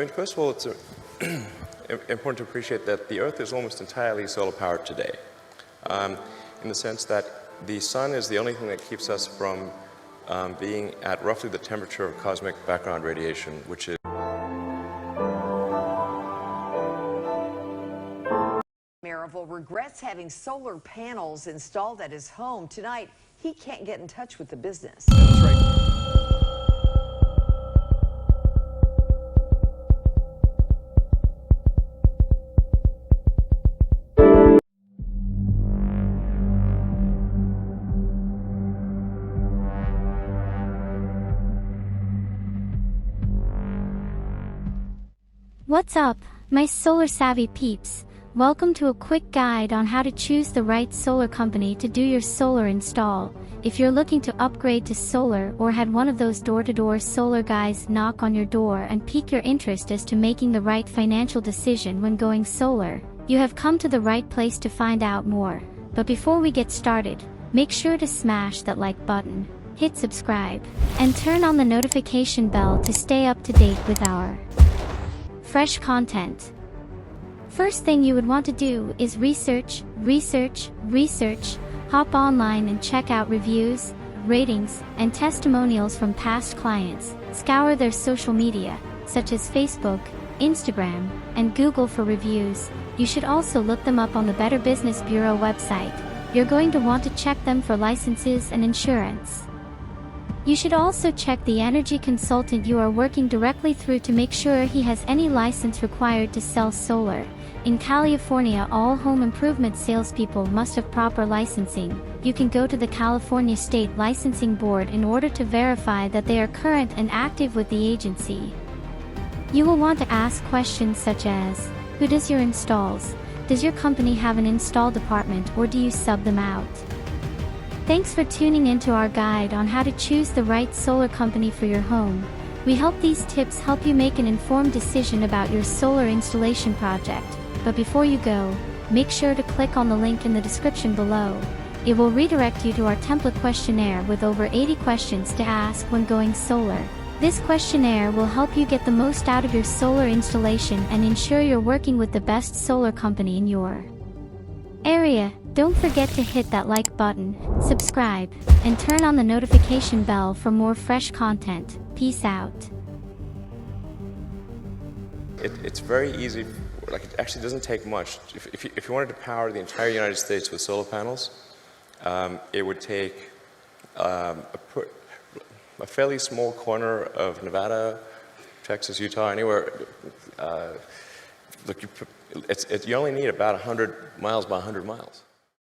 mean, first of all, it's important to appreciate that the Earth is almost entirely solar powered today, in the sense that the sun is the only thing that keeps us from being at roughly the temperature of cosmic background radiation, which is Mariville regrets having solar panels installed at his home. Tonight, he can't get in touch with the business. That's right. What's up, my solar savvy peeps? Welcome to a quick guide on how to choose the right solar company to do your solar install. If you're looking to upgrade to solar or had one of those door-to-door solar guys knock on your door and pique your interest as to making the right financial decision when going solar, you have come to the right place to find out more. But before we get started, make sure to smash that like button, hit subscribe, and turn on the notification bell to stay up to date with our fresh content. First thing you would want to do is research. Hop online and check out reviews, ratings, and testimonials from past clients. Scour their social media, such as Facebook, Instagram, and Google for reviews. You should also look them up on the Better Business Bureau website. You're going to want to check them for licenses and insurance. You should also check the energy consultant you are working directly through to make sure he has any license required to sell solar. In California, all home improvement salespeople must have proper licensing. You can go to the California State Licensing Board in order to verify that they are current and active with the agency. You will want to ask questions such as, who does your installs? Does your company have an install department or do you sub them out? Thanks for tuning into our guide on how to choose the right solar company for your home. We hope these tips help you make an informed decision about your solar installation project. But before you go, make sure to click on the link in the description below. It will redirect you to our template questionnaire with over 80 questions to ask when going solar. This questionnaire will help you get the most out of your solar installation and ensure you're working with the best solar company in your area. Don't forget to hit that like button, subscribe, and turn on the notification bell for more fresh content. Peace out. it's very easy. Like, it actually doesn't take much. If you wanted to power the entire United States with solar panels, it would take a fairly small corner of Nevada, Texas, Utah, anywhere. Look, you only need about 100 miles by 100 miles.